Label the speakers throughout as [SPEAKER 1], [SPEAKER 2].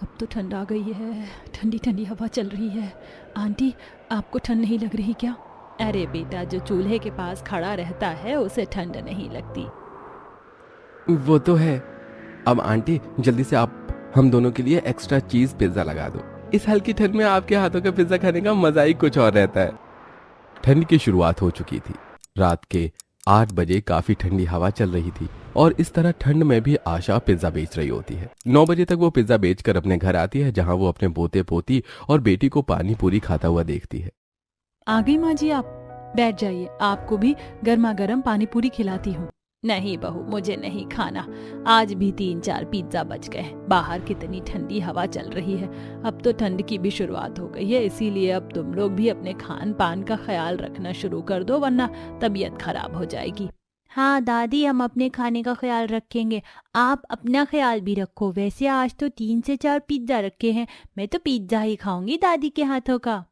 [SPEAKER 1] अब तो ठंड आ गई है, ठंडी ठंडी हवा चल रही है। आंटी, आपको ठंड नहीं लग रही क्या? अरे बेटा, जो चूल्हे के पास खड़ा रहता है उसे ठंड नहीं लगती।
[SPEAKER 2] वो तो है। अब आंटी जल्दी से आप हम दोनों के लिए एक्स्ट्रा चीज पिज्जा लगा दो। इस हल्की ठंड में आपके हाथों का पिज्जा खाने का मजा ही कुछ और रहता है। ठंड की शुरुआत हो चुकी थी। रात के 8 बजे काफी ठंडी हवा चल रही थी और इस तरह ठंड में भी आशा पिज्जा बेच रही होती है। 9 बजे तक वो पिज्जा बेचकर अपने घर आती है, जहां वो अपने पोते पोती और बेटी को पानी पूरी खाता हुआ देखती है।
[SPEAKER 1] आ गई माँ जी, आप बैठ जाइए, आपको भी गर्मा गर्म पानी पूरी खिलाती हूँ। नहीं बहू, मुझे नहीं खाना। आज भी 3-4 पिज्जा बच गए। बाहर कितनी ठंडी हवा चल रही है। अब तो ठंड की भी शुरुआत हो गई है, इसीलिए अब तुम लोग भी अपने खान पान का ख्याल रखना शुरू कर दो, वरना तबीयत खराब हो जाएगी। हाँ दादी, हम अपने खाने का ख्याल रखेंगे। आप अपना ख्याल भी रखो। वैसे आज तो 3 से 4 पिज्जा रखे हैं। मैं तो पिज्जा ही खाऊंगी दादी के हाथों का।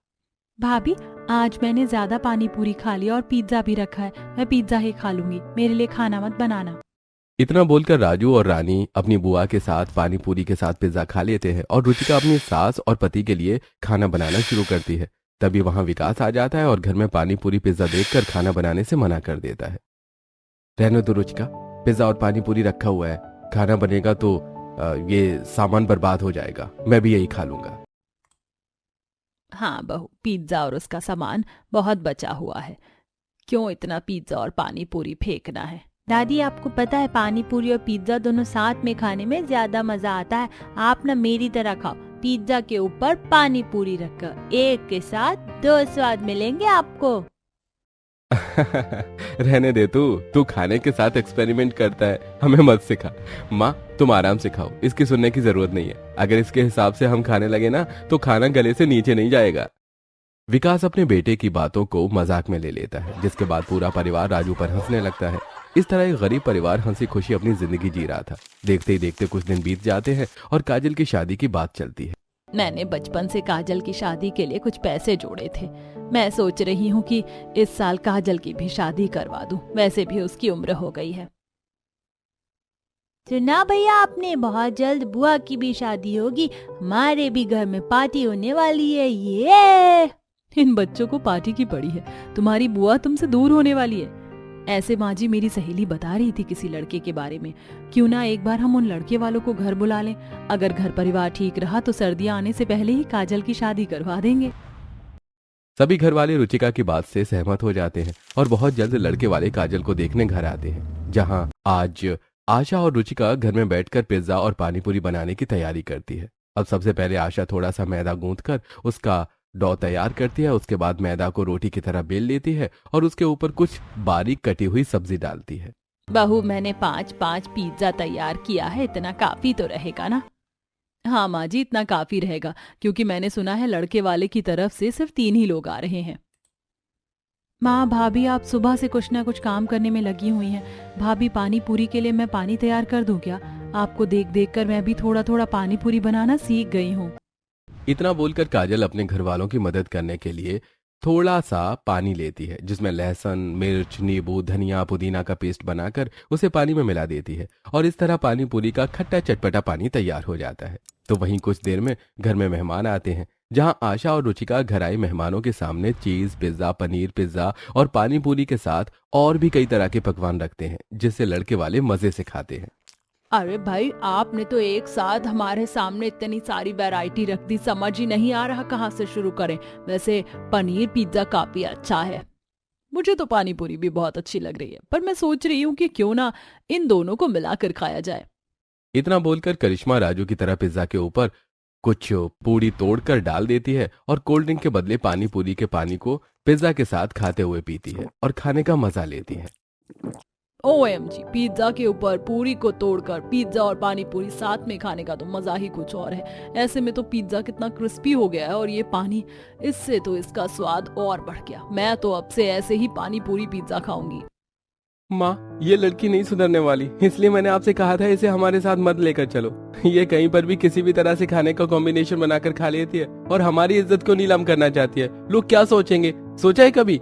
[SPEAKER 1] भाभी, आज मैंने ज्यादा पानी पूरी खा लिया और पिज्जा भी रखा है। मैं पिज्जा ही खा लूंगी, मेरे लिए खाना मत बनाना।
[SPEAKER 2] इतना बोलकर राजू और रानी अपनी बुआ के साथ पानी पूरी के साथ पिज्जा खा लेते हैं और रुचिका अपनी सास और पति के लिए खाना बनाना शुरू करती है। तभी वहां विकास आ जाता है और घर में पानी पूरी पिज्जा देखकर खाना बनाने से मना कर देता है। रहने दो रुचिका, पिज्जा और पानी पूरी रखा हुआ है, खाना बनेगा तो ये सामान बर्बाद हो जाएगा, मैं भी यही खा लूंगा।
[SPEAKER 1] हाँ बहू, पिज्जा और उसका सामान बहुत बचा हुआ है। क्यों इतना पिज्जा और पानी पूरी फेंकना है? दादी, आपको पता है पानी पूरी और पिज्जा दोनों साथ में खाने में ज्यादा मजा आता है। आप ना मेरी तरह खाओ, पिज्जा के ऊपर पानी पूरी रखकर। एक के साथ 2 स्वाद मिलेंगे आपको।
[SPEAKER 2] रहने दे, तू खाने के साथ एक्सपेरिमेंट करता है, हमें मत सिखा। माँ, तुम आराम से खाओ, इसकी सुनने की जरूरत नहीं है। अगर इसके हिसाब से हम खाने लगे ना तो खाना गले से नीचे नहीं जाएगा। विकास अपने बेटे की बातों को मजाक में ले लेता है, जिसके बाद पूरा परिवार राजू पर हंसने लगता है। इस तरह एक गरीब परिवार हंसी खुशी अपनी जिंदगी जी रहा था। देखते ही देखते कुछ दिन बीत जाते हैं और काजल की शादी की बात चलती है। मैंने बचपन से काजल की शादी के लिए कुछ पैसे जोड़े थे। मैं सोच रही हूँ कि इस साल काजल की भी शादी करवा दूं। वैसे भी उसकी उम्र हो गई है। सुना भैया आपने, बहुत जल्द बुआ की भी शादी होगी। हमारे भी घर में पार्टी होने वाली है। ये इन बच्चों को पार्टी की पड़ी है। तुम्हारी बुआ तुमसे दूर होने वाली है। ऐसे माँ जी, मेरी सहेली बता रही थी किसी लड़के के बारे में। क्यों ना एक बार हम उन लड़के वालों को घर बुला लें। अगर घर परिवार ठीक रहा तो सर्दियां आने से पहले ही काजल की शादी करवा देंगे। सभी घर वाले रुचिका की बात से सहमत हो जाते हैं और बहुत जल्द लड़के वाले काजल को देखने घर आते हैं, जहां आज आशा और रुचिका घर में बैठकर पिज्जा और पानीपुरी बनाने की तैयारी करती है। अब सबसे पहले आशा थोड़ा सा मैदा गूंथकर उसका डो तैयार करती है। उसके बाद मैदा को रोटी की तरह बेल लेती है और उसके ऊपर कुछ बारीक कटी हुई सब्जी डालती है। बहू, मैंने 5-5 पिज्जा तैयार किया है, इतना काफी तो रहेगा ना? हाँ माँ जी, इतना काफी रहेगा, क्योंकि मैंने सुना है लड़के वाले की तरफ से सिर्फ 3 ही लोग आ रहे हैं। माँ, भाभी आप सुबह से कुछ ना कुछ काम करने में लगी हुई हैं। भाभी, पानी पूरी के लिए मैं पानी तैयार कर दूं क्या? आपको देख देख कर मैं भी थोड़ा थोड़ा पानी पूरी बनाना सीख गई हूँ। इतना बोलकर काजल अपने घर वालों की मदद करने के लिए थोड़ा सा पानी लेती है, जिसमें लहसुन, मिर्च, नींबू, धनिया, पुदीना का पेस्ट बनाकर उसे पानी में मिला देती है और इस तरह पानी पूरी का खट्टा चटपटा पानी तैयार हो जाता है। तो वहीं कुछ देर में घर में मेहमान आते हैं, जहां आशा और रुचिका घर आए मेहमानों के सामने चीज पिज्जा, पनीर पिज्जा और पानी पूरी के साथ और भी कई तरह के पकवान रखते हैं, जिससे लड़के वाले मजे से खाते हैं। अरे भाई, आपने तो एक साथ हमारे सामने इतनी सारी वैरायटी रख दी, समझ ही नहीं आ रहा कहाँ से शुरू करें। वैसे पनीर पिज्जा काफी अच्छा है। मुझे तो पानी पूरी भी बहुत अच्छी लग रही है, पर मैं सोच रही हूँ कि क्यों ना इन दोनों को मिलाकर खाया जाए। इतना बोलकर करिश्मा राजू की तरह पिज्जा के ऊपर कुछ पूरी तोड़कर डाल देती है और कोल्ड ड्रिंक के बदले पानी पूरी के पानी को पिज्जा के साथ खाते हुए पीती है और खाने का मजा लेती है। OMG, पिज्जा के ऊपर पूरी को तोड़कर पिज्जा और पानी पूरी साथ में खाने का तो मजा ही कुछ और है। ऐसे में तो पिज्जा कितना क्रिस्पी हो गया है और ये पानी, इससे तो इसका स्वाद और बढ़ गया। मैं तो अब से ऐसे ही पानी पूरी पिज्जा खाऊंगी। माँ, ये लड़की नहीं सुधरने वाली, इसलिए मैंने आपसे कहा था इसे हमारे साथ मत लेकर चलो। ये कहीं पर भी किसी भी तरह से खाने का कॉम्बिनेशन बनाकर खा लेती है और हमारी इज्जत को नीलाम करना चाहती है। लोग क्या सोचेंगे, सोचा है कभी?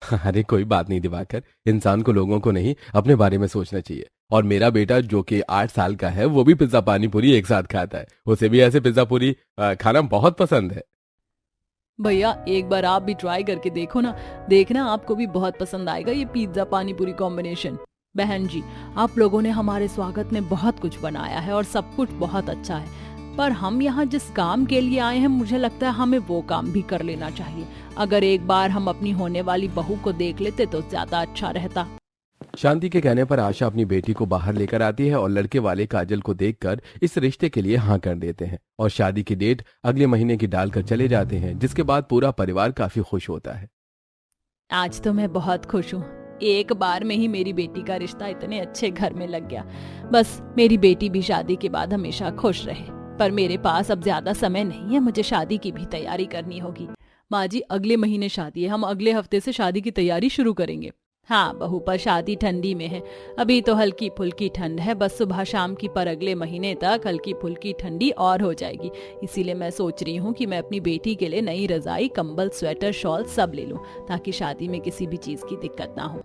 [SPEAKER 2] अरे कोई बात नहीं दिवाकर, इंसान को लोगों को नहीं अपने बारे में सोचना चाहिए।
[SPEAKER 3] और मेरा बेटा जो कि 8 साल का है वो भी पिज्जा पानी पूरी एक साथ खाता है। उसे भी ऐसे पिज्जा पूरी खाना बहुत पसंद है।
[SPEAKER 1] भैया एक बार आप भी ट्राई करके देखो ना, देखना आपको भी बहुत पसंद आएगा ये पिज्जा पानी पूरी कॉम्बिनेशन। बहन जी, आप लोगों ने हमारे स्वागत में बहुत कुछ बनाया है और सब कुछ बहुत अच्छा है, पर हम यहाँ जिस काम के लिए आए हैं मुझे लगता है हमें वो काम भी कर लेना चाहिए। अगर एक बार हम अपनी होने वाली बहू को देख लेते तो ज्यादा अच्छा रहता।
[SPEAKER 3] शांति के कहने पर आशा अपनी बेटी को बाहर लेकर आती है और लड़के वाले काजल को देखकर इस रिश्ते के लिए हाँ कर देते हैं और शादी की डेट अगले महीने की डालकर चले जाते हैं, जिसके बाद पूरा परिवार काफी खुश होता है।
[SPEAKER 1] आज तो मैं बहुत खुश हूँ, एक बार में ही मेरी बेटी का रिश्ता इतने अच्छे घर में लग गया। बस मेरी बेटी भी शादी के बाद हमेशा खुश रहे। पर मेरे पास अब ज्यादा समय नहीं है, मुझे शादी की भी तैयारी करनी होगी। माँ जी, अगले महीने शादी है, हम अगले हफ्ते से शादी की तैयारी शुरू करेंगे। हाँ बहू, पर शादी ठंडी में है, अभी तो हल्की फुल्की ठंड है, बस सुबह शाम की, पर अगले महीने तक हल्की फुल्की ठंडी और हो जाएगी। इसीलिए मैं सोच रही हूँ कि मैं अपनी बेटी के लिए नई रजाई, कंबल, स्वेटर, शॉल सब ले लूँ, ताकि शादी में किसी भी चीज की दिक्कत ना हो।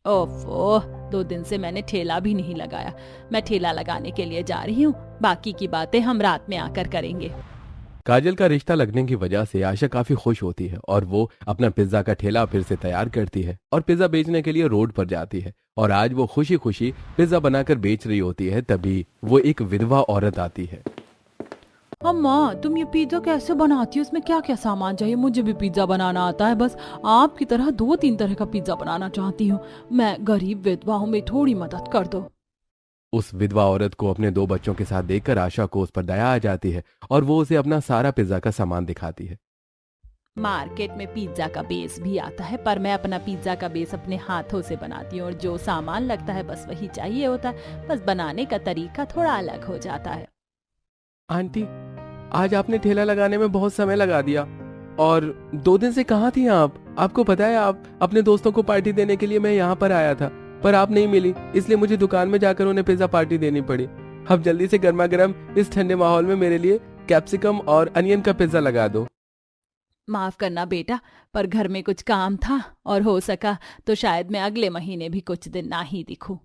[SPEAKER 1] ओफो, 2 दिन से मैंने ठेला भी नहीं लगाया। मैं ठेला लगाने के लिए जा रही हूँ, बाकी की बातें हम रात में आकर करेंगे।
[SPEAKER 3] काजल का रिश्ता लगने की वजह से आशा काफी खुश होती है और वो अपना पिज्जा का ठेला फिर से तैयार करती है और पिज्जा बेचने के लिए रोड पर जाती है। और आज वो खुशी खुशी पिज्जा बनाकर बेच रही होती है, तभी वो एक विधवा औरत आती है।
[SPEAKER 1] अम्मा, तुम ये पिज्जा कैसे बनाती हो? इसमें क्या क्या सामान चाहिए? मुझे भी पिज्जा बनाना आता है, बस आपकी तरह 2-3 तरह का पिज्जा बनाना चाहती हूँ। मैं गरीब विधवा हूँ, मेरी थोड़ी मदद कर दो।
[SPEAKER 3] उस विधवा औरत को अपने 2 बच्चों के साथ देखकर आशा को उस पर दया आ जाती है और वो उसे अपना सारा पिज्जा का सामान दिखाती है।
[SPEAKER 1] मार्केट में पिज्जा का बेस भी आता है, पर मैं अपना पिज्जा का बेस अपने हाथों से बनाती हूँ और जो सामान लगता है बस वही चाहिए होता है, बस बनाने का तरीका थोड़ा अलग हो जाता है।
[SPEAKER 3] आंटी, आज आपने ठेला लगाने में बहुत समय लगा दिया और 2 दिन से कहाँ थी आप? आपको पता है, आप अपने दोस्तों को पार्टी देने के लिए मैं यहाँ पर आया था, पर आप नहीं मिली, इसलिए मुझे दुकान में जाकर उन्हें पिज्जा पार्टी देनी पड़ी। अब जल्दी से गर्मा गर्म इस ठंडे माहौल में मेरे लिए कैप्सिकम और अनियन का पिज्जा लगा दो।
[SPEAKER 1] माफ करना बेटा, पर घर में कुछ काम था और हो सका तो शायद मैं अगले महीने भी कुछ दिन ना ही दिखूं।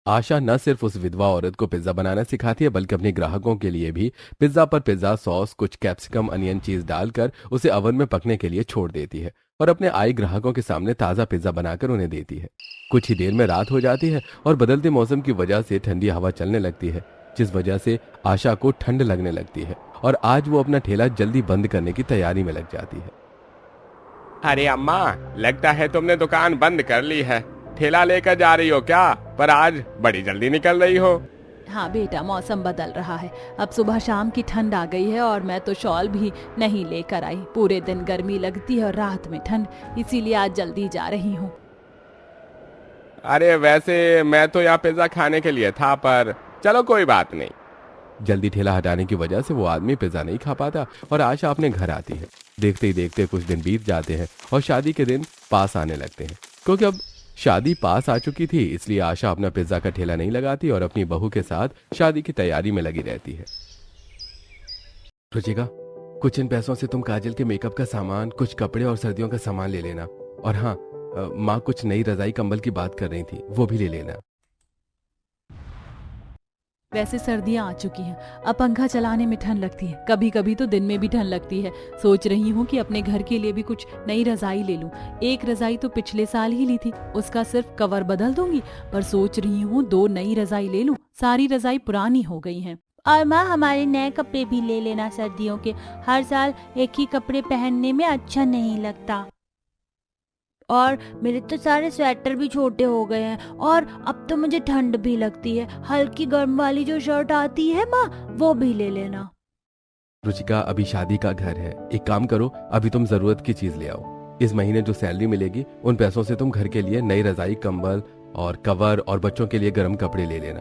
[SPEAKER 3] आशा न सिर्फ उस विधवा औरत को पिज्जा बनाना सिखाती है, बल्कि अपने ग्राहकों के लिए भी पिज्जा पर पिज्जा सॉस, कुछ कैप्सिकम, अनियन चीज डालकर उसे ओवन में पकने के लिए छोड़ देती है और अपने आए ग्राहकों के सामने ताज़ा पिज्जा बनाकर उन्हें देती है। कुछ ही देर में रात हो जाती है और बदलते मौसम की वजह से ठंडी हवा चलने लगती है, जिस वजह से आशा को ठंड लगने लगती है और आज वो अपना ठेला जल्दी बंद करने की तैयारी में लग जाती है।
[SPEAKER 4] अरे अम्मा, लगता है तुमने दुकान बंद कर ली है। ठेला लेकर जा रही हो क्या? पर आज बड़ी जल्दी निकल रही हो।
[SPEAKER 1] हाँ बेटा, मौसम बदल रहा है, अब सुबह शाम की ठंड आ गई है और मैं तो शॉल भी नहीं लेकर आई। पूरे दिन गर्मी लगती है और रात में ठंड, इसीलिए आज जल्दी जा रही हूँ।
[SPEAKER 4] अरे वैसे मैं तो यहाँ पिज्जा खाने के लिए था, पर चलो कोई बात नहीं।
[SPEAKER 3] जल्दी ठेला हटाने की वजह से वो आदमी पिज्जा नहीं खा पाता और आशा अपने घर आती है। देखते ही देखते कुछ दिन बीत जाते हैं और शादी के दिन पास आने लगते हैं। क्योंकि अब शादी पास आ चुकी थी, इसलिए आशा अपना पिज्जा का ठेला नहीं लगाती और अपनी बहू के साथ शादी की तैयारी में लगी रहती है। रुचिका, कुछ इन पैसों से तुम काजल के मेकअप का सामान, कुछ कपड़े और सर्दियों का सामान ले लेना। और हाँ, माँ कुछ नई रजाई कंबल की बात कर रही थी, वो भी ले लेना।
[SPEAKER 1] वैसे सर्दियां आ चुकी हैं, अब पंखा चलाने में ठंड लगती है, कभी कभी तो दिन में भी ठंड लगती है। सोच रही हूँ कि अपने घर के लिए भी कुछ नई रजाई ले लूं। एक रजाई तो पिछले साल ही ली थी, उसका सिर्फ कवर बदल दूंगी, पर सोच रही हूँ 2 नई रजाई ले लूं। सारी रजाई पुरानी हो गई हैं।
[SPEAKER 2] और माँ, हमारे नए कपड़े भी ले लेना सर्दियों के, हर साल एक ही कपड़े पहनने में अच्छा नहीं लगता। और मेरे तो सारे स्वेटर भी छोटे हो गए हैं और अब तो मुझे ठंड भी लगती है। हल्की गर्म वाली जो शर्ट आती है माँ, वो भी ले लेना।
[SPEAKER 3] रुचिका, अभी शादी का घर है, एक काम करो, अभी तुम जरूरत की चीज ले आओ। इस महीने जो सैलरी मिलेगी उन पैसों से तुम घर के लिए नई रजाई, कंबल और कवर और बच्चों के लिए गर्म कपड़े ले लेना।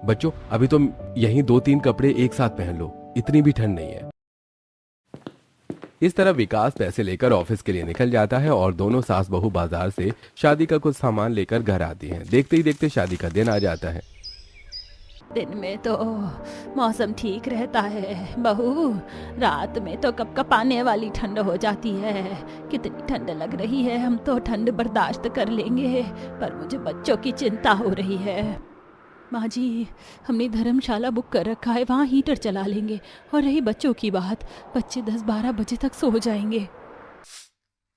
[SPEAKER 3] बच्चों, अभी तुम यही 2-3 कपड़े एक साथ पहन लो, इतनी भी ठंड नहीं है। इस तरह विकास पैसे लेकर ऑफिस के लिए निकल जाता है और दोनों सास बहू बाजार से शादी का कुछ सामान लेकर घर आती हैं। देखते ही देखते शादी का दिन आ जाता है।
[SPEAKER 1] दिन में तो मौसम ठीक रहता है बहू, रात में तो कपकपाने वाली ठंड हो जाती है। कितनी ठंड लग रही है, हम तो ठंड बर्दाश्त कर लेंगे, पर मुझे बच्चों की चिंता हो रही है। माँ जी, हमने धर्मशाला बुक कर रखा है, वहाँ हीटर चला लेंगे। और रही बच्चों की बात, बच्चे 10-12 बजे तक सो जाएंगे।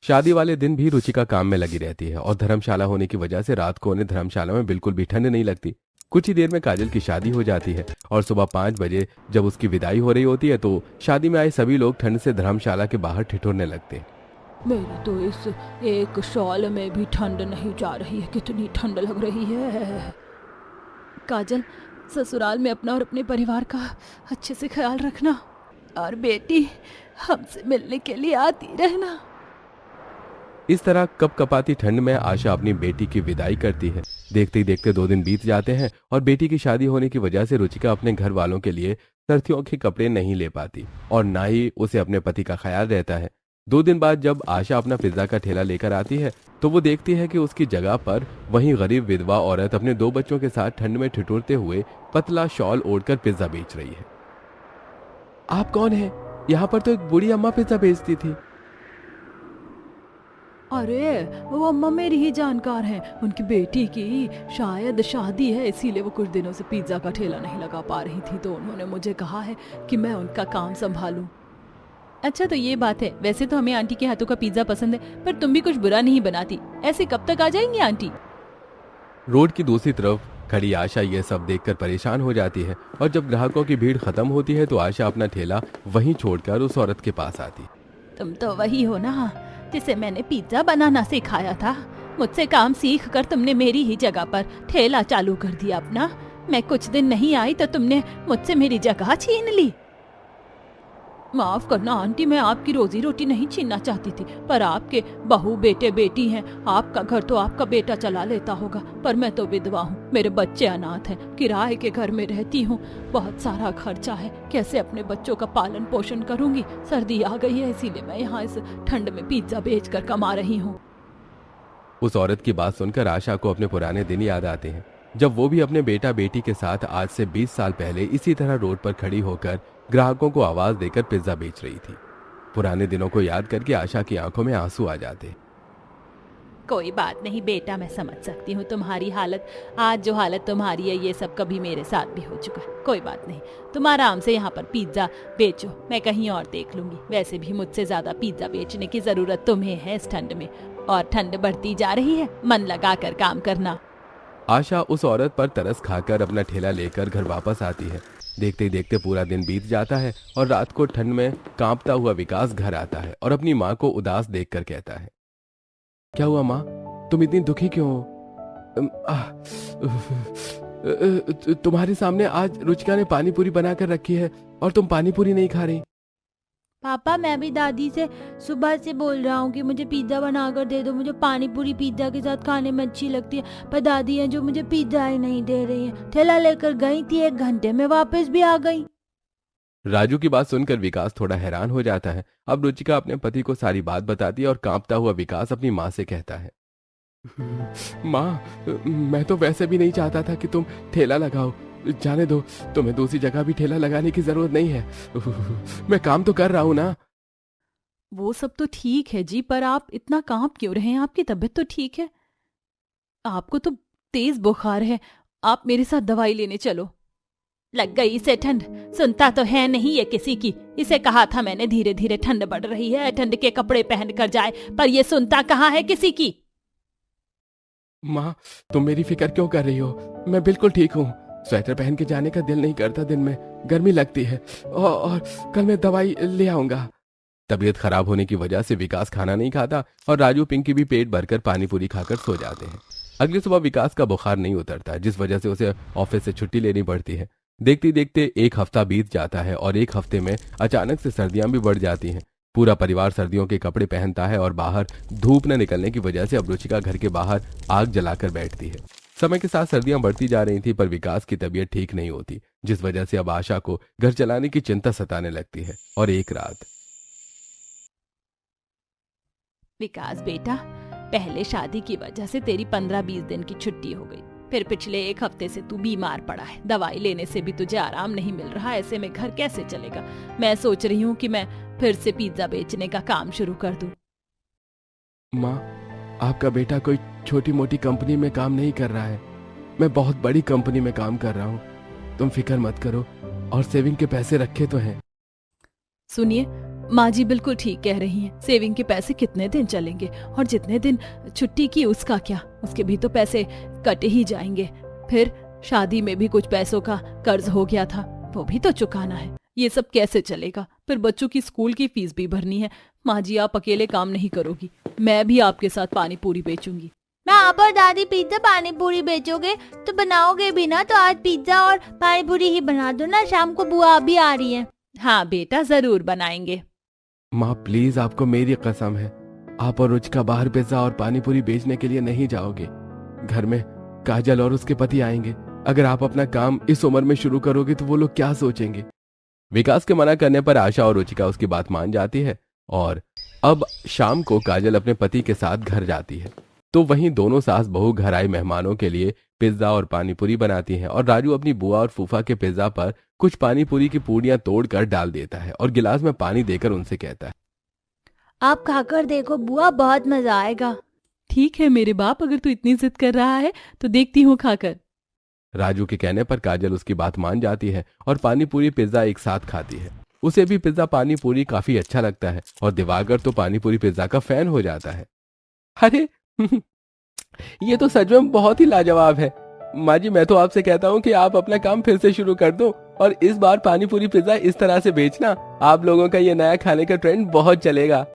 [SPEAKER 3] शादी वाले दिन भी रुचिका काम में लगी रहती है और धर्मशाला होने की वजह से रात को उन्हें धर्मशाला में बिल्कुल भी ठंड नहीं लगती। कुछ ही देर में काजल की शादी हो जाती है और सुबह 5 बजे जब उसकी विदाई हो रही होती है तो शादी में आए सभी लोग ठंड से धर्मशाला के बाहर ठिठुरने लगते हैं।
[SPEAKER 1] मेरी तो इस एक शॉल में भी ठंड नहीं जा रही है, कितनी ठंड लग रही है। काजल, ससुराल में अपना और अपने परिवार का अच्छे से ख्याल रखना, और बेटी हमसे मिलने के लिए आती रहना।
[SPEAKER 3] इस तरह कपकपाती ठंड में आशा अपनी बेटी की विदाई करती है। देखते ही देखते 2 दिन बीत जाते हैं और बेटी की शादी होने की वजह से रुचिका अपने घर वालों के लिए सर्दियों के कपड़े नहीं ले पाती और ना ही उसे अपने पति का ख्याल रहता है। 2 दिन बाद जब आशा अपना पिज्जा का ठेला लेकर आती है तो वो देखती है कि उसकी जगह पर वहीं गरीब विधवा औरत अपने 2 बच्चों के साथ ठंड में ठिठुरते हुए पतला शॉल ओढ़कर पिज्जा बेच रही है। आप कौन है? यहाँ पर तो एक बूढ़ी अम्मा पिज्जा बेचती थी।
[SPEAKER 1] अरे वो अम्मा मेरी ही जानकार हैं, उनकी बेटी की शायद शादी है, इसीलिए वो कुछ दिनों से पिज्जा का ठेला नहीं लगा पा रही थी, तो उन्होंने मुझे कहा है कि मैं उनका काम संभालूं। अच्छा तो ये बात है, वैसे तो हमें आंटी के हाथों का पिज्जा पसंद है, पर तुम भी कुछ बुरा नहीं बनाती। ऐसे कब तक आ जाएंगी आंटी?
[SPEAKER 3] रोड की दूसरी तरफ खड़ी आशा ये सब देखकर परेशान हो जाती है और जब ग्राहकों की भीड़ खत्म होती है तो आशा अपना ठेला वहीं छोड़कर उस औरत के पास आती।
[SPEAKER 1] तुम तो वही हो ना जिसे मैंने पिज्जा बनाना सिखाया था। मुझसे काम सीख कर तुमने मेरी ही जगह पर ठेला चालू कर दिया अपना। मैं कुछ दिन नहीं आई तो तुमने मुझसे मेरी जगह छीन ली। माफ करना आंटी, मैं आपकी रोजी रोटी नहीं छीनना चाहती थी, पर आपके बहू बेटे बेटी हैं, आपका घर तो आपका बेटा चला लेता होगा, पर मैं तो विधवा हूँ, मेरे बच्चे अनाथ हैं, किराए के घर में रहती हूँ, बहुत सारा खर्चा है, कैसे अपने बच्चों का पालन पोषण करूंगी। सर्दी आ गई है इसीलिए मैं यहाँ इस ठंड में पिज्जा बेच कर कमा रही हूँ।
[SPEAKER 3] उस औरत की बात सुनकर आशा को अपने पुराने दिन याद आते हैं, जब वो भी अपने बेटा बेटी के साथ आज से 20 साल पहले इसी तरह रोड पर खड़ी होकर ग्राहकों को आवाज देकर पिज्जा बेच रही थी। पुराने दिनों को याद करके आशा की आंखों में आंसू आ जाते।
[SPEAKER 1] कोई बात नहीं बेटा, मैं समझ सकती हूँ तुम्हारी हालत। आज जो हालत तुम्हारी है ये सब कभी मेरे साथ भी हो चुका है। कोई बात नहीं, तुम आराम से यहाँ पर पिज्जा बेचो, मैं कहीं और देख लूंगी। वैसे भी मुझसे ज्यादा पिज्जा बेचने की जरूरत तुम्हें है इस ठंड में, और ठंड बढ़ती जा रही है, मन लगा कर काम करना।
[SPEAKER 3] आशा उस औरत पर तरस खाकर अपना ठेला लेकर घर वापस आती है। देखते ही देखते पूरा दिन बीत जाता है और रात को ठंड में कांपता हुआ विकास घर आता है और अपनी माँ को उदास देखकर कहता है, क्या हुआ माँ, तुम इतनी दुखी क्यों हो? तुम्हारे सामने आज रुचिका ने पानी पूरी बनाकर रखी है और तुम पानी पूरी नहीं खा रही।
[SPEAKER 2] पापा, मैं भी दादी से सुबह से बोल रहा हूँ कि मुझे पिज्जा बना कर दे दो, मुझे पानी पूरी पिज्जा के साथ खाने में अच्छी लगती है, पर दादी है जो मुझे पिज्जा ही नहीं दे रही है। ठेला लेकर गई थी, 1 घंटे में वापस भी आ गई।
[SPEAKER 3] राजू की बात सुनकर विकास थोड़ा हैरान हो जाता है। अब रुचिका अपने पति को सारी बात बताती है और कांपता हुआ विकास अपनी माँ से कहता है, माँ, मैं तो वैसे भी नहीं चाहता था कि तुम ठेला लगाओ, जाने दो, तुम्हें दूसरी जगह भी ठेला लगाने की जरूरत नहीं है, मैं काम तो कर रहा हूँ ना।
[SPEAKER 1] वो सब तो ठीक है जी, पर आप इतना कांप क्यों रहे हैं? आपकी तबीयत तो ठीक है? आपको तो तेज बुखार है, आप मेरे साथ दवाई लेने चलो। लग गई इसे ठंड, सुनता तो है नहीं ये किसी की। इसे कहा था मैंने धीरे धीरे ठंड बढ़ रही है, ठंड के कपड़े पहन कर जाए, पर ये सुनता कहाँ है किसी की।
[SPEAKER 3] माँ, तुम मेरी फिक्र क्यों कर रही हो? मैं बिल्कुल ठीक हूँ। स्वेटर पहन के जाने का दिल नहीं करता, दिन में गर्मी लगती है, और कल मैं दवाई ले आऊंगा। तबीयत खराब होने की वजह से विकास खाना नहीं खाता और राजू पिंकी भी पेट भरकर पानी पूरी खाकर सो जाते हैं। अगली सुबह विकास का बुखार नहीं उतरता, जिस वजह से उसे ऑफिस से छुट्टी लेनी पड़ती है। देखते देखते 1 हफ्ता बीत जाता है और 1 हफ्ते में अचानक से सर्दियां भी बढ़ जाती हैं। पूरा परिवार सर्दियों के कपड़े पहनता है और बाहर धूप न निकलने की वजह से अब रुचिका घर के बाहर आग जलाकर बैठती है। समय के साथ सर्दियां बढ़ती जा रही थी, पर विकास की तबीयत ठीक नहीं होती, जिस वजह से अब आशा को घर चलाने की चिंता सताने लगती है। और एक रात,
[SPEAKER 1] विकास बेटा, पहले शादी की वजह से तेरी 15-20 दिन की छुट्टी हो गई, फिर पिछले 1 हफ्ते से तू बीमार पड़ा है, दवाई लेने से भी तुझे आराम नहीं मिल रहा। ऐसे में घर कैसे चलेगा? मैं सोच रही हूँ कि मैं फिर से पिज्जा बेचने का काम शुरू कर दूं।
[SPEAKER 3] माँ, आपका बेटा कोई छोटी मोटी कंपनी में काम नहीं कर रहा है, मैं बहुत बड़ी कंपनी में काम कर रहा हूँ। तुम फिक्र मत करो, और सेविंग के पैसे रखे तो हैं।
[SPEAKER 1] सुनिए, माँ जी बिल्कुल ठीक कह रही हैं। सेविंग के पैसे कितने दिन चलेंगे, और जितने दिन छुट्टी की उसका क्या, उसके भी तो पैसे कटे ही जाएंगे। फिर शादी में भी कुछ पैसों का कर्ज हो गया था, वो भी तो चुकाना है। ये सब कैसे चलेगा? फिर बच्चों की स्कूल की फीस भी भरनी है। माँ जी, आप अकेले काम नहीं करोगी, मैं भी आपके साथ पानी पूरी बेचूंगी।
[SPEAKER 2] मैं आप और दादी पिज्जा पानी पूरी बेचोगे तो बनाओगे भी ना, तो आज पिज्जा और पानी पूरी ही बना दो ना, शाम को बुआ भी आ रही है।
[SPEAKER 1] हाँ बेटा, जरूर बनाएंगे।
[SPEAKER 3] माँ प्लीज, आपको मेरी कसम है, आप और रुचिका बाहर पिज्जा और पानी पूरी बेचने के लिए नहीं जाओगे। घर में काजल और उसके पति आएंगे। अगर आप अपना काम इस उम्र में शुरू करोगे तो वो लोग क्या सोचेंगे? विकास के मना करने पर आशा और रुचिका उसकी बात मान जाती है, और अब शाम को काजल अपने पति के साथ घर जाती है। तो वहीं दोनों सास बहू घर आए मेहमानों के लिए पिज्जा और पानी पूरी बनाती हैं, और राजू अपनी बुआ और फूफा के पिज्जा पर कुछ पानी पूरी की पूड़ियां तोड़कर डाल देता है और गिलास में पानी देकर उनसे कहता है,
[SPEAKER 2] आप खाकर देखो बुआ, बहुत मजा आएगा।
[SPEAKER 1] ठीक है मेरे बाप, अगर तू इतनी जिद कर रहा है तो देखती हूँ खाकर।
[SPEAKER 3] राजू के कहने पर काजल उसकी बात मान जाती है और पानी पूरी पिज्जा एक साथ खाती है। उसे भी पिज्जा पानी पूरी काफी अच्छा लगता है, और दिवाकर तो पानी पूरी पिज्जा का फैन हो जाता है। अरे ये तो सच में बहुत ही लाजवाब है। माँ जी, मैं तो आपसे कहता हूँ कि आप अपना काम फिर से शुरू कर दो, और इस बार पानी पूरी पिज्जा इस तरह से बेचना। आप लोगों का ये नया खाने का ट्रेंड बहुत चलेगा।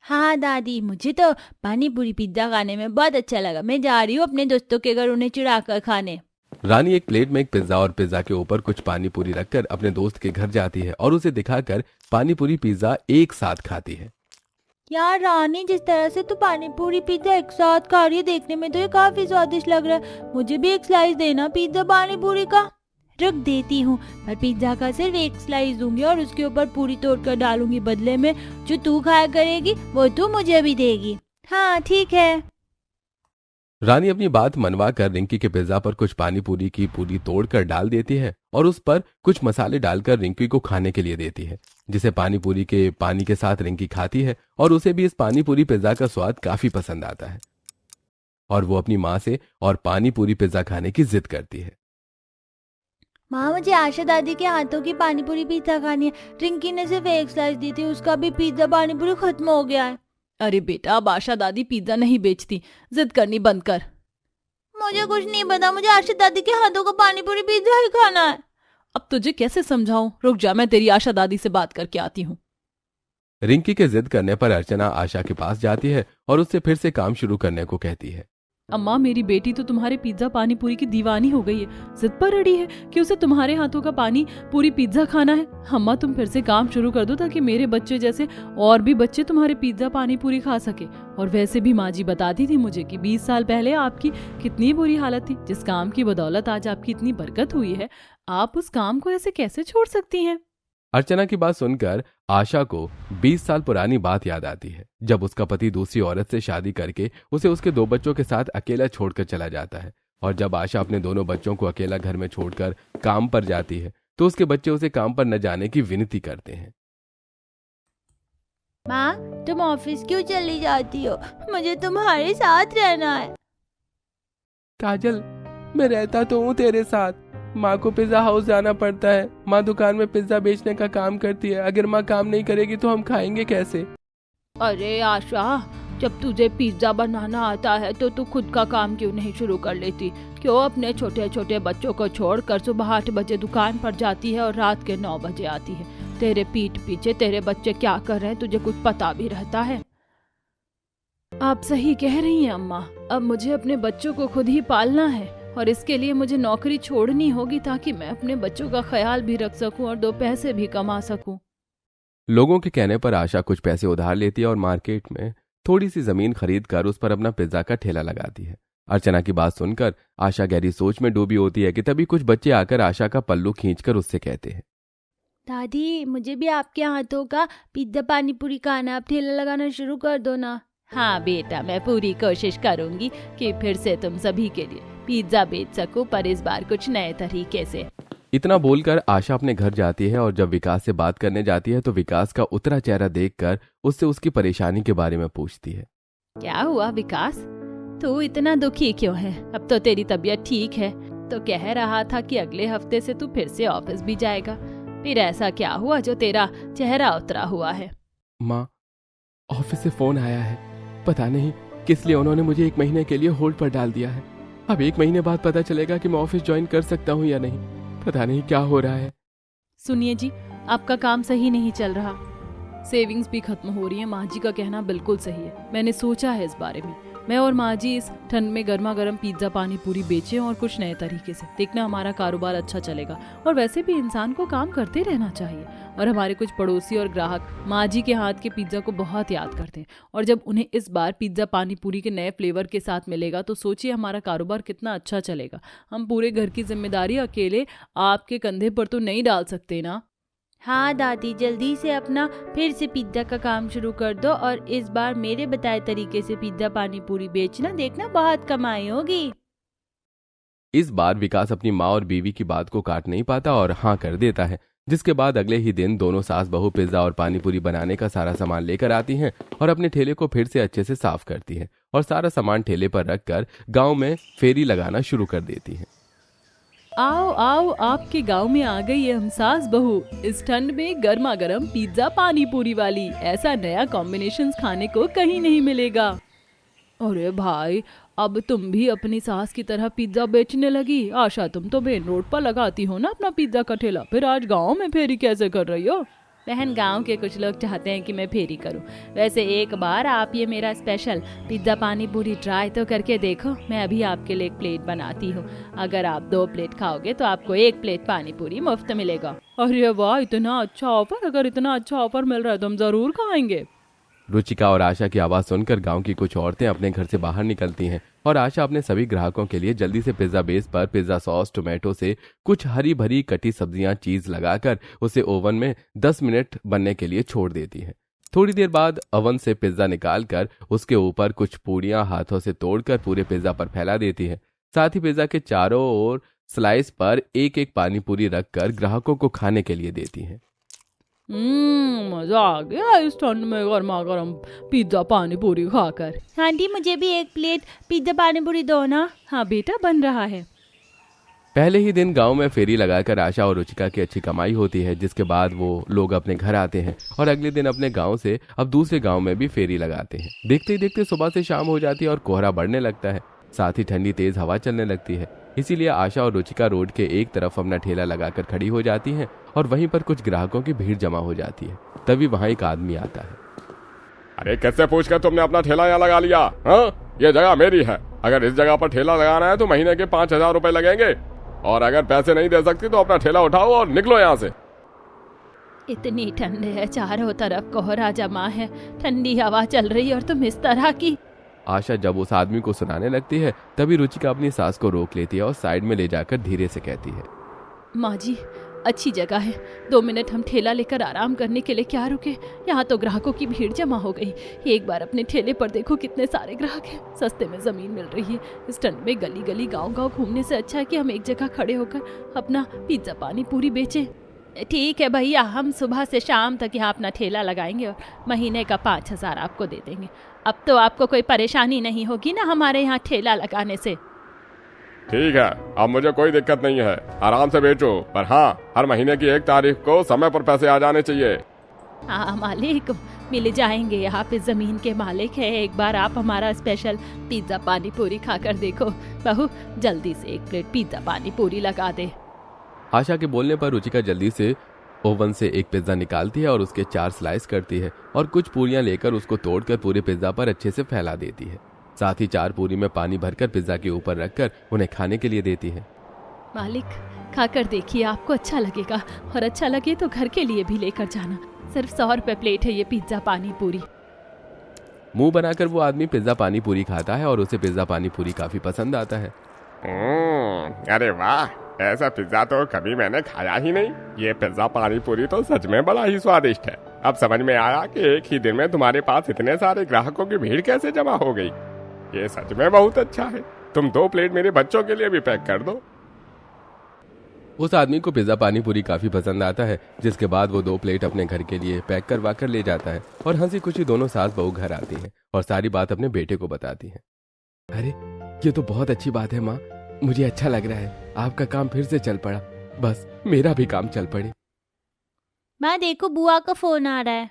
[SPEAKER 2] हाँ दादी, मुझे तो पानी पूरी पिज्जा खाने में बहुत अच्छा लगा। मैं जा रही हूँ अपने दोस्तों के घर उन्हें चिढ़ा कर खाने।
[SPEAKER 3] रानी एक प्लेट में एक पिज्जा और पिज्जा के ऊपर कुछ पानी पूरी रखकर अपने दोस्त के घर जाती है और उसे दिखाकर पानी पूरी पिज्जा एक साथ खाती है।
[SPEAKER 2] यार रानी, जिस तरह से तू पानी पूरी पिज्जा एक साथ खा रही है, देखने में तो ये काफी स्वादिष्ट लग रहा है। मुझे भी एक स्लाइस देना पिज्जा पानी पूरी का। रुक, देती हूँ, पर पिज्जा का सिर्फ एक स्लाइस दूंगी और उसके ऊपर पूरी तोड़कर डालूंगी। बदले में जो तू खाया करेगी वो तू मुझे भी देगी। हाँ ठीक है।
[SPEAKER 3] रानी अपनी बात मनवा कर रिंकी के पिज्जा पर कुछ पानी पूरी की पूरी तोड़कर डाल देती है और उस पर कुछ मसाले डालकर रिंकी को खाने के लिए देती है, जिसे पानी पूरी के पानी के साथ रिंकी खाती है, और उसे भी इस पानी पूरी पिज्जा का स्वाद काफी पसंद आता है, और वो अपनी माँ से और पानी पूरी पिज्जा खाने की जिद करती है।
[SPEAKER 2] माँ, मुझे आशा दादी के हाथों की पानी पूरी पिज्जा खानी है। रिंकी ने सिर्फ एक स्लाइस दी थी, उसका भी पिज्जा पानी पूरी खत्म हो गया है।
[SPEAKER 1] अरे बेटा, अब आशा दादी पिज्जा नहीं बेचती, जिद करनी बंद कर।
[SPEAKER 2] मुझे कुछ नहीं पता, मुझे आशा दादी के हाथों का पानी पूरी पिज्जा ही खाना है।
[SPEAKER 1] अब तुझे कैसे समझाऊं? रुक जा, मैं तेरी आशा दादी से बात करके आती हूँ।
[SPEAKER 3] रिंकी के जिद करने पर अर्चना आशा के पास जाती है और उससे फिर से काम शुरू करने को कहती है।
[SPEAKER 1] अम्मा, मेरी बेटी तो तुम्हारे पिज्जा पानी पूरी की दीवानी हो गई है, जिद पर अड़ी है कि उसे तुम्हारे हाथों का पानी पूरी पिज्जा खाना है। अम्मा, तुम फिर से काम शुरू कर दो ताकि मेरे बच्चे जैसे और भी बच्चे तुम्हारे पिज्जा पानी पूरी खा सके। और वैसे भी माँ जी बताती थी मुझे कि 20 साल पहले आपकी कितनी बुरी हालत थी। जिस काम की बदौलत आज आपकी इतनी बरकत हुई है, आप उस काम को ऐसे कैसे छोड़ सकती हैं?
[SPEAKER 3] अर्चना की बात सुनकर आशा को 20 साल पुरानी बात याद आती है, जब उसका पति दूसरी औरत से शादी करके उसे उसके 2 बच्चों के साथ अकेला छोड़कर चला जाता है। और जब आशा अपने दोनों बच्चों को अकेला घर में छोड़कर काम पर जाती है तो उसके बच्चे उसे काम पर न जाने की विनती करते हैं।
[SPEAKER 2] माँ, तुम ऑफिस क्यों चली जाती हो? मुझे तुम्हारे साथ रहना है।
[SPEAKER 3] काजल, मैं रहता तो हूँ तेरे साथ। माँ को पिज्जा हाउस जाना पड़ता है। माँ दुकान में पिज्जा बेचने का काम करती है। अगर माँ काम नहीं करेगी तो हम खाएंगे कैसे?
[SPEAKER 1] अरे आशा, जब तुझे पिज्जा बनाना आता है तो तू खुद का काम क्यों नहीं शुरू कर लेती? क्यों अपने छोटे छोटे बच्चों को छोड़कर सुबह 8 बजे दुकान पर जाती है और रात के 9 बजे आती है? तेरे पीठ पीछे तेरे बच्चे क्या कर रहे हैं तुझे कुछ पता भी रहता है? आप सही कह रही हैं अम्मा, अब मुझे अपने बच्चों को खुद ही पालना है, और इसके लिए मुझे नौकरी छोड़नी होगी ताकि मैं अपने बच्चों का ख्याल भी रख सकूं और 2 पैसे भी कमा सकूं।
[SPEAKER 3] लोगों के कहने पर आशा कुछ पैसे उधार लेती है और मार्केट में थोड़ी सी जमीन खरीद कर उस पर अपना पिज्जा का ठेला लगाती है। अर्चना की बात सुनकर आशा गहरी सोच में डूबी होती है कि तभी कुछ बच्चे आकर आशा का पल्लू खींचकर उससे कहते हैं,
[SPEAKER 2] दादी, मुझे भी आपके हाथों का पिज्जा पानी पूरी खाना, आप ठेला लगाना शुरू कर दो ना।
[SPEAKER 1] हाँ बेटा, मैं पूरी कोशिश करूंगी कि फिर से तुम सभी के लिए पिज्जा बेच सकूं, पर इस बार कुछ नए तरीके से।
[SPEAKER 3] इतना बोलकर आशा अपने घर जाती है और जब विकास से बात करने जाती है तो विकास का उतरा चेहरा देखकर उससे उसकी परेशानी के बारे में पूछती है।
[SPEAKER 1] क्या हुआ विकास, तू इतना दुखी क्यों है? अब तो तेरी तबीयत ठीक है, तो कह रहा था कि अगले हफ्ते से तू फिर से ऑफिस भी जाएगा। फिर ऐसा क्या हुआ जो तेरा चेहरा उतरा हुआ है?
[SPEAKER 3] माँ, ऑफिस से फोन आया है, पता नहीं किस लिए उन्होंने मुझे 1 महीने के लिए होल्ड पर डाल दिया है। अब 1 महीने बाद पता चलेगा कि मैं ऑफिस ज्वाइन कर सकता हूँ या नहीं। पता नहीं क्या हो रहा है।
[SPEAKER 1] सुनिए जी, आपका काम सही नहीं चल रहा, सेविंग्स भी खत्म हो रही है। माँ जी का कहना बिल्कुल सही है, मैंने सोचा है इस बारे में। मैं और माँ जी इस ठंड में गर्मा गर्म पिज्जा पानी पूरी बेचें और कुछ नए तरीके से, देखना हमारा कारोबार अच्छा चलेगा। और वैसे भी इंसान को काम करते रहना चाहिए। और हमारे कुछ पड़ोसी और ग्राहक माँ जी के हाथ के पिज्जा को बहुत याद करते हैं, और जब उन्हें इस बार पिज्जा पानी पूरी के नए फ्लेवर के साथ मिलेगा तो सोचिए हमारा कारोबार कितना अच्छा चलेगा। हम पूरे घर की जिम्मेदारी अकेले आपके कंधे पर तो नहीं डाल सकते ना।
[SPEAKER 2] हाँ दादी, जल्दी से अपना फिर से पिज्जा का काम शुरू कर दो और इस बार मेरे बताए तरीके से पिज्जा पानी पूरी बेचना, देखना बहुत कमाई होगी।
[SPEAKER 3] इस बार विकास अपनी माँ और बीवी की बात को काट नहीं पाता और हाँ कर देता है, जिसके बाद अगले ही दिन दोनों सास बहू पिज्जा और पानी पूरी बनाने का सारा सामान लेकर आती हैं और अपने ठेले को फिर से अच्छे से साफ करती हैं और सारा सामान ठेले पर रखकर गांव में फेरी लगाना शुरू कर देती हैं।
[SPEAKER 1] आओ आओ, आपके गांव में आ गई है हम सास बहू, इस ठंड में गर्मा गर्म पिज्जा पानी पूरी वाली। ऐसा नया कॉम्बिनेशन खाने को कहीं नहीं मिलेगा। अरे भाई, अब तुम भी अपनी सास की तरह पिज्जा बेचने लगी। आशा, तुम तो मेन रोड पर लगाती हो ना अपना पिज्जा का ठेला, फिर आज गांव में फेरी कैसे कर रही हो?
[SPEAKER 2] बहन, गांव के कुछ लोग चाहते हैं कि मैं फेरी करूं। वैसे एक बार आप ये मेरा स्पेशल पिज्जा पानी पूरी ट्राई तो करके देखो। मैं अभी आपके लिए 1 प्लेट बनाती हूँ। अगर आप 2 प्लेट खाओगे तो आपको 1 प्लेट पानी पूरी मुफ्त मिलेगा।
[SPEAKER 1] अरे वाह, इतना अच्छा ऑफर! अगर इतना अच्छा ऑफर मिल रहा है तो हम जरूर खाएंगे।
[SPEAKER 3] रुचिका और आशा की आवाज सुनकर गांव की कुछ औरतें अपने घर से बाहर निकलती हैं और आशा अपने सभी ग्राहकों के लिए जल्दी से पिज्जा बेस पर पिज्जा सॉस, टोमेटो से कुछ हरी भरी कटी सब्जियां, चीज लगाकर उसे ओवन में 10 मिनट बनने के लिए छोड़ देती है। थोड़ी देर बाद ओवन से पिज्जा निकालकर उसके ऊपर कुछ पूड़ियां हाथों से तोड़कर पूरे पिज्जा पर फैला देती है। साथ ही पिज्जा के चारों ओर स्लाइस पर एक एक पानी पूरी रखकर ग्राहकों को खाने के लिए देती है।
[SPEAKER 1] मजा आ गया इस ठंड में गर्मा गर्म पिज्जा पानी पूरी खाकर।
[SPEAKER 2] आंटी, मुझे भी 1 प्लेट पिज्जा पानी पूरी दो ना।
[SPEAKER 1] हाँ बेटा, बन रहा है।
[SPEAKER 3] पहले ही दिन गांव में फेरी लगाकर आशा और रुचिका की अच्छी कमाई होती है, जिसके बाद वो लोग अपने घर आते हैं और अगले दिन अपने गांव से अब दूसरे गांव में भी फेरी लगाते हैं। देखते ही देखते सुबह से शाम हो जाती है और कोहरा बढ़ने लगता है। साथ ही ठंडी तेज हवा चलने लगती है। इसीलिए आशा और रुचिका रोड के एक तरफ अपना ठेला लगाकर खड़ी हो जाती हैं और वहीं पर कुछ ग्राहकों की भीड़ जमा हो जाती है। तभी वहां एक आदमी आता है।
[SPEAKER 4] अरे कैसे पूछकर तुमने अपना ठेला यहाँ लगा लिया? हाँ, ये जगह मेरी है। अगर इस जगह पर ठेला लगाना है तो महीने के 5,000 रुपए लगेंगे, और अगर पैसे नहीं दे सकती तो अपना ठेला उठाओ और निकलो यहाँ से।
[SPEAKER 1] इतनी ठंड है, चारों तरफ कोहरा जमा है, ठंडी हवा चल रही है और तुम इस तरह की।
[SPEAKER 3] आशा जब उस आदमी को सुनाने लगती है तभी रुचिका अपनी सास को रोक लेती है और साइड में ले जाकर धीरे से कहती है,
[SPEAKER 1] माँ जी, अच्छी जगह है, 2 मिनट हम ठेला लेकर आराम करने के लिए क्या रुके? यहाँ तो ग्राहकों की भीड़ जमा हो गई। एक बार अपने ठेले पर देखो कितने सारे ग्राहक हैं। सस्ते में जमीन मिल रही है। इस ठंड में गली गली गांव गांव घूमने से अच्छा है कि हम एक जगह खड़े होकर अपना पिज्जा पानी पूरी बेचें।
[SPEAKER 2] ठीक है भैया, हम सुबह से शाम तक यहाँ अपना ठेला लगाएंगे और महीने का 5,000 आपको दे देंगे। अब तो आपको कोई परेशानी नहीं होगी ना हमारे यहाँ ठेला लगाने से।
[SPEAKER 4] ठीक है, अब मुझे कोई दिक्कत नहीं है, आराम से बेचो, पर हाँ, हर महीने की 1 तारीख को समय पर पैसे आ जाने चाहिए।
[SPEAKER 2] हाँ मालिक, मिल जाएंगे। आप इस जमीन के मालिक हैं। एक बार आप हमारा स्पेशल पिज्जा पानी पूरी खाकर देखो। बहू, जल्दी से 1 प्लेट पिज्जा पानी पूरी लगा दे।
[SPEAKER 3] आशा के बोलने पर रुचिका जल्दी से ओवन से एक पिज्जा निकालती है और उसके 4 स्लाइस करती है और कुछ पूरियां लेकर उसको तोड़कर पूरे पिज्जा पर अच्छे से फैला देती है। साथ ही 4 पूरी में पानी भरकर पिज्जा के ऊपर रखकर उन्हें खाने के लिए देती है।
[SPEAKER 1] मालिक, खाकर देखिए, आपको अच्छा लगेगा, और अच्छा लगे तो घर के लिए भी लेकर जाना। सिर्फ 100 रुपए प्लेट है ये पिज्जा पानी पूरी।
[SPEAKER 3] मुंह बनाकर वो आदमी पिज्जा पानी पूरी खाता है और उसे पिज्जा पानी पूरी काफी पसंद आता है।
[SPEAKER 4] अरे वाह, ऐसा पिज्जा तो कभी मैंने खाया ही नहीं। ये पिज्जा पानी पूरी तो सच में बड़ा ही स्वादिष्ट है। अब समझ में आया कि एक ही दिन में तुम्हारे पास इतने सारे ग्राहकों की भीड़ कैसे जमा हो गई। ये सच में बहुत अच्छा है। तुम 2 प्लेट मेरे बच्चों के लिए भी पैक कर दो।
[SPEAKER 3] उस आदमी को पिज्जा पानी पूरी काफी पसंद आता है, जिसके बाद वो 2 प्लेट अपने घर के लिए पैक करवा कर ले जाता है और हंसी खुशी दोनों सास बहू घर आती हैं और सारी बात अपने बेटे को बताती हैं। अरे ये तो बहुत अच्छी बात है माँ, मुझे अच्छा लग रहा है, आपका काम फिर से चल पड़ा, बस मेरा भी काम चल पड़े।
[SPEAKER 2] माँ देखो बुआ का फोन आ रहा है।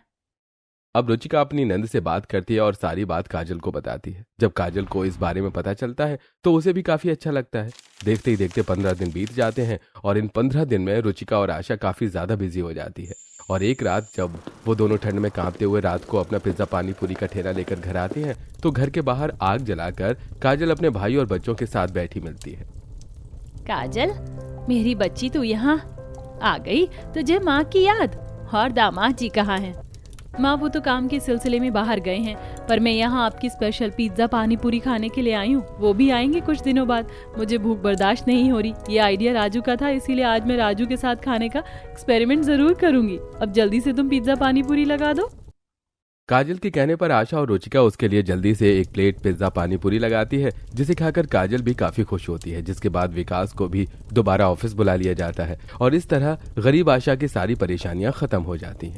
[SPEAKER 3] अब रुचिका अपनी नंद से बात करती है और सारी बात काजल को बताती है। जब काजल को इस बारे में पता चलता है तो उसे भी काफी अच्छा लगता है। देखते ही देखते 15 दिन बीत जाते हैं और इन 15 दिन में रुचिका और आशा काफी ज्यादा बिजी हो जाती है। और एक रात जब वो दोनों ठंड में कांपते हुए रात को अपना पिज्जा पानी पूरी का ठेला लेकर घर आते हैं तो घर के बाहर आग जलाकर काजल अपने भाई और बच्चों के साथ बैठी मिलती है।
[SPEAKER 1] काजल, मेरी बच्ची तू यहाँ आ गई, तुझे माँ की याद? और दामाद जी कहाँ हैं? माँ वो तो काम के सिलसिले में बाहर गए हैं, पर मैं यहाँ आपकी स्पेशल पिज्जा पानी पूरी खाने के लिए आई हूँ। वो भी आएंगे कुछ दिनों बाद। मुझे भूख बर्दाश्त नहीं हो रही। ये आइडिया राजू का था, इसीलिए आज मैं राजू के साथ खाने का एक्सपेरिमेंट जरूर करूंगी। अब जल्दी से तुम पिज्जा पानी पूरी लगा दो।
[SPEAKER 3] काजल के कहने पर आशा और रुचिका उसके लिए जल्दी से 1 प्लेट पिज्जा पानी पूरी लगाती है, जिसे खाकर काजल भी काफी खुश होती है। जिसके बाद विकास को भी दोबारा ऑफिस बुला लिया जाता है और इस तरह गरीब आशा की सारी परेशानियां खत्म हो जाती हैं।